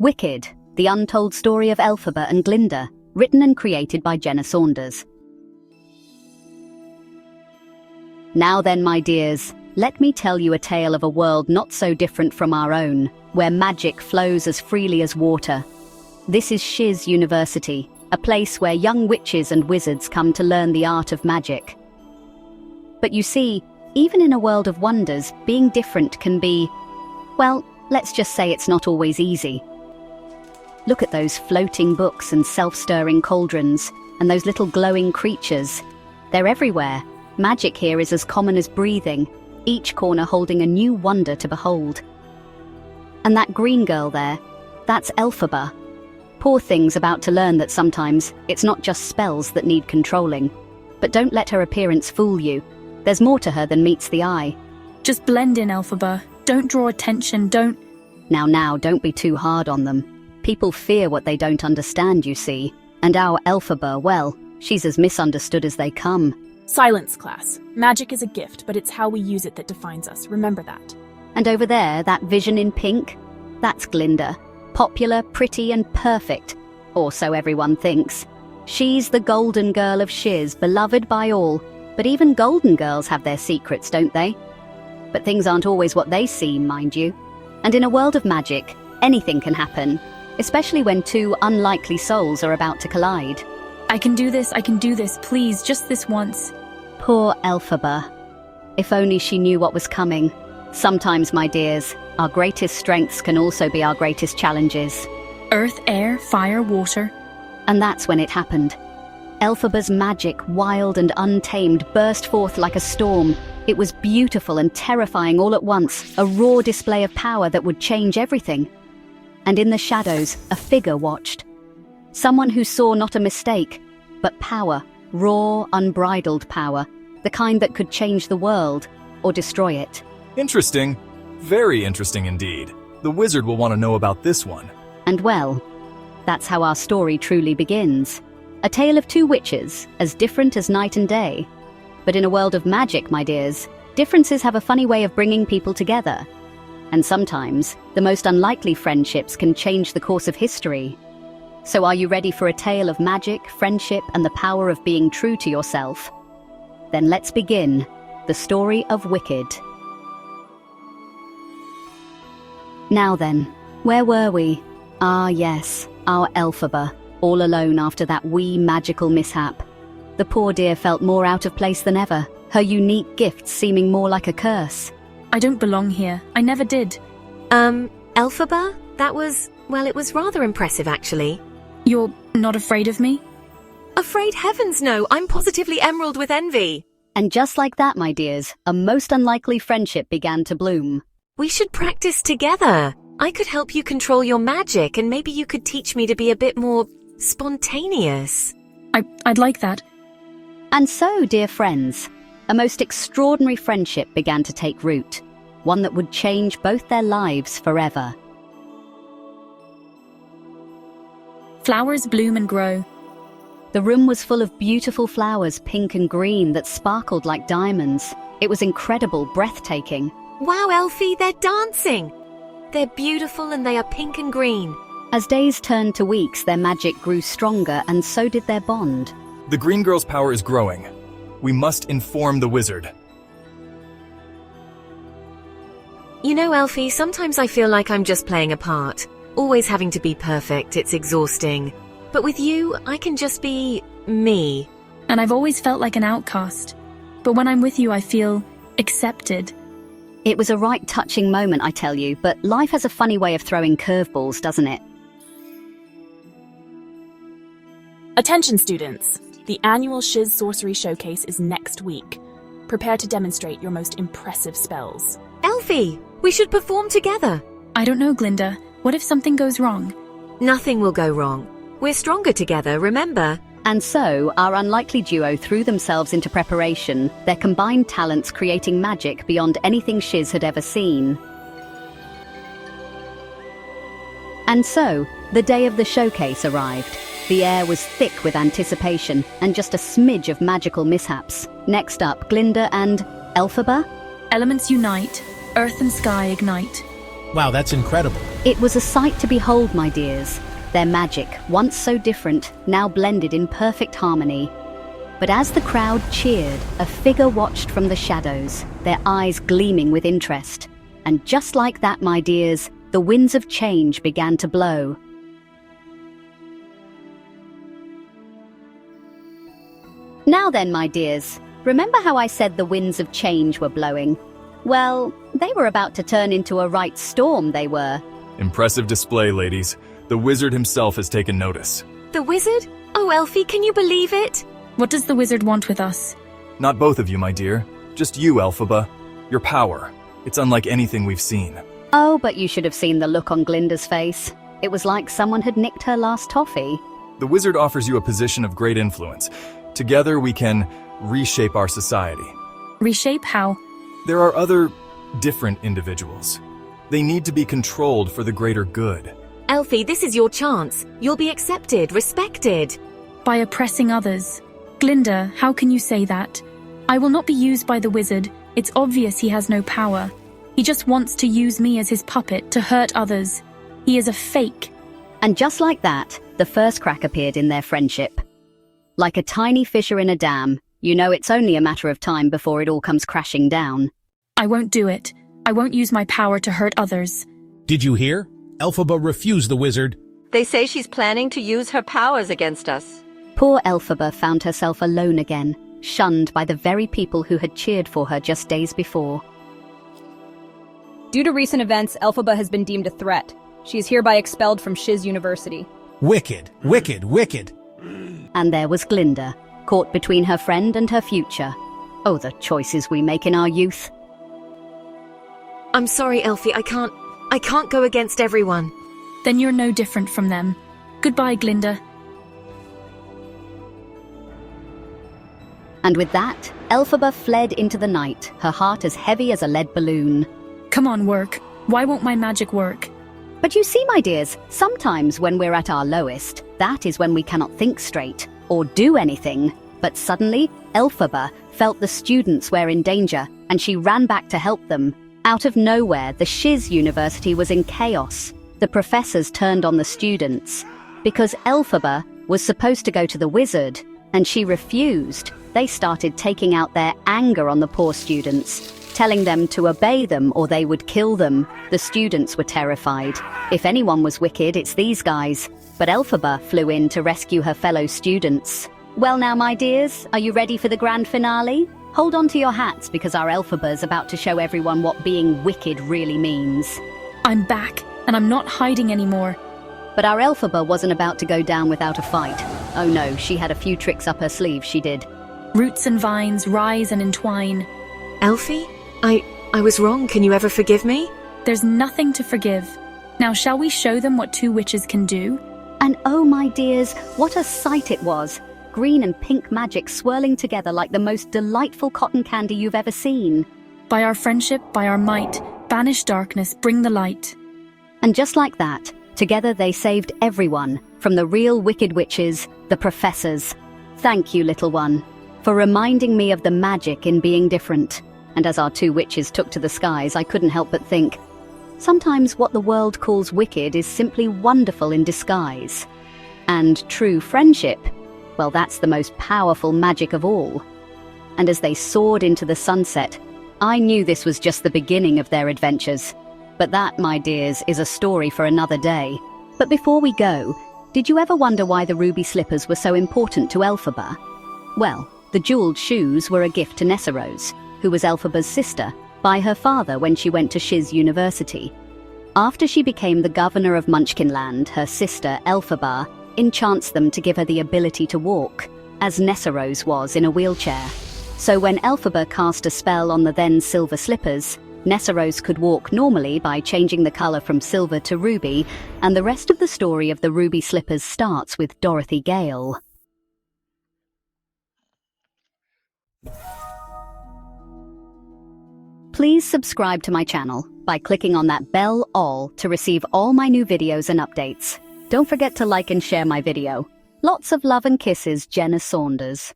Wicked, the untold story of Elphaba and Glinda, written and created by Jenne Saunders. Now then, my dears, let me tell you a tale of a world not so different from our own, where magic flows as freely as water. This is Shiz University, a place where young witches and wizards come to learn the art of magic. But you see, even in a world of wonders, being different can be, well, let's just say it's not always easy. Look at those floating books and self-stirring cauldrons, and those little glowing creatures. They're everywhere. Magic here is as common as breathing, each corner holding a new wonder to behold. And that green girl there, that's Elphaba. Poor thing's about to learn that sometimes it's not just spells that need controlling. But don't let her appearance fool you. There's more to her than meets the eye. Just blend in, Elphaba. Don't draw attention, don't... Now, don't be too hard on them. People fear what they don't understand, you see. And our Elphaba, well, she's as misunderstood as they come. Silence, class. Magic is a gift, but it's how we use it that defines us. Remember that. And over there, that vision in pink? That's Glinda. Popular, pretty, and perfect. Or so everyone thinks. She's the golden girl of Shiz, beloved by all. But even golden girls have their secrets, don't they? But things aren't always what they seem, mind you. And in a world of magic, anything can happen. Especially when two unlikely souls are about to collide. I can do this, please, just this once. Poor Elphaba. If only she knew what was coming. Sometimes, my dears, our greatest strengths can also be our greatest challenges. Earth, air, fire, water. And that's when it happened. Elphaba's magic, wild and untamed, burst forth like a storm. It was beautiful and terrifying all at once, a raw display of power that would change everything. And in the shadows, a figure watched. Someone who saw not a mistake, but power, raw, unbridled power, the kind that could change the world or destroy it. Interesting. Very interesting indeed. The wizard will want to know about this one. And well, that's how our story truly begins. A tale of two witches, as different as night and day. But in a world of magic, my dears, differences have a funny way of bringing people together. And sometimes, the most unlikely friendships can change the course of history. So are you ready for a tale of magic, friendship, and the power of being true to yourself? Then let's begin the story of Wicked. Now then, where were we? Ah yes, our Elphaba, all alone after that wee magical mishap. The poor dear felt more out of place than ever, her unique gifts seeming more like a curse. I don't belong here. I never did. Elphaba? That was, well, it was rather impressive, actually. You're not afraid of me? Afraid heavens no, I'm positively emerald with envy. And just like that, my dears, a most unlikely friendship began to bloom. We should practice together. I could help you control your magic, and maybe you could teach me to be a bit more spontaneous. I'd like that. And so, dear friends, a most extraordinary friendship began to take root, one that would change both their lives forever. Flowers bloom and grow. The room was full of beautiful flowers, pink and green, that sparkled like diamonds. It was incredible, breathtaking. Wow, Elfie, they're dancing! They're beautiful and they are pink and green. As days turned to weeks, their magic grew stronger, and so did their bond. The green girl's power is growing. We must inform the wizard. You know, Elfie, sometimes I feel like I'm just playing a part. Always having to be perfect, it's exhausting. But with you, I can just be me. And I've always felt like an outcast. But when I'm with you, I feel accepted. It was a right touching moment, I tell you, but life has a funny way of throwing curveballs, doesn't it? Attention, students. The annual Shiz Sorcery Showcase is next week. Prepare to demonstrate your most impressive spells. Elfie, we should perform together. I don't know, Glinda. What if something goes wrong? Nothing will go wrong. We're stronger together, remember? And so, our unlikely duo threw themselves into preparation, their combined talents creating magic beyond anything Shiz had ever seen. And so, the day of the showcase arrived. The air was thick with anticipation, and just a smidge of magical mishaps. Next up, Glinda and Elphaba? Elements unite, earth and sky ignite. Wow, that's incredible. It was a sight to behold, my dears. Their magic, once so different, now blended in perfect harmony. But as the crowd cheered, a figure watched from the shadows, their eyes gleaming with interest. And just like that, my dears, the winds of change began to blow. Now then, my dears, remember how I said the winds of change were blowing? Well, they were about to turn into a right storm, they were. Impressive display, ladies. The wizard himself has taken notice. The wizard? Oh, Elphie, can you believe it? What does the wizard want with us? Not both of you, my dear. Just you, Elphaba. Your power. It's unlike anything we've seen. Oh, but you should have seen the look on Glinda's face. It was like someone had nicked her last toffee. The wizard offers you a position of great influence. Together we can reshape our society. Reshape how? There are other, different individuals. They need to be controlled for the greater good. Elphie, this is your chance. You'll be accepted, respected. By oppressing others. Glinda, how can you say that? I will not be used by the wizard. It's obvious he has no power. He just wants to use me as his puppet to hurt others. He is a fake. And just like that, the first crack appeared in their friendship. Like a tiny fissure in a dam, you know it's only a matter of time before it all comes crashing down. I won't do it. I won't use my power to hurt others. Did you hear? Elphaba refused the wizard. They say she's planning to use her powers against us. Poor Elphaba found herself alone again, shunned by the very people who had cheered for her just days before. Due to recent events, Elphaba has been deemed a threat. She is hereby expelled from Shiz University. Wicked, wicked, wicked. And there was Glinda, caught between her friend and her future. Oh, the choices we make in our youth. I'm sorry, Elphie, I can't go against everyone. Then you're no different from them. Goodbye, Glinda. And with that, Elphaba fled into the night, her heart as heavy as a lead balloon. Come on, work. Why won't my magic work? But you see, my dears, sometimes when we're at our lowest, that is when we cannot think straight or do anything. But suddenly, Elphaba felt the students were in danger, and she ran back to help them. Out of nowhere, the Shiz University was in chaos. The professors turned on the students. Because Elphaba was supposed to go to the wizard, and she refused, they started taking out their anger on the poor students, telling them to obey them or they would kill them. The students were terrified. If anyone was wicked, it's these guys. But Elphaba flew in to rescue her fellow students. Well now, my dears, are you ready for the grand finale? Hold on to your hats because our Elphaba's about to show everyone what being wicked really means. I'm back, and I'm not hiding anymore. But our Elphaba wasn't about to go down without a fight. Oh no, she had a few tricks up her sleeve, she did. Roots and vines rise and entwine. Elphie, I was wrong. Can you ever forgive me? There's nothing to forgive. Now shall we show them what two witches can do? And oh my dears, what a sight it was. Green and pink magic swirling together like the most delightful cotton candy you've ever seen. By our friendship, by our might, banish darkness, bring the light. And just like that, together they saved everyone, from the real wicked witches, the professors. Thank you, little one, for reminding me of the magic in being different. And as our two witches took to the skies, I couldn't help but think, sometimes what the world calls wicked is simply wonderful in disguise. And true friendship, well, that's the most powerful magic of all. And as they soared into the sunset, I knew this was just the beginning of their adventures. But that, my dears, is a story for another day. But before we go, did you ever wonder why the ruby slippers were so important to Elphaba? Well, the jeweled shoes were a gift to Nessarose, who was Elphaba's sister, by her father when she went to Shiz University. After she became the governor of Munchkinland, her sister, Elphaba, enchants them to give her the ability to walk, as Nessarose was in a wheelchair. So when Elphaba cast a spell on the then silver slippers, Nessarose could walk normally by changing the color from silver to ruby, and the rest of the story of the ruby slippers starts with Dorothy Gale. Please subscribe to my channel by clicking on that bell all to receive all my new videos and updates. Don't forget to like and share my video. Lots of love and kisses, Jenne Saunders.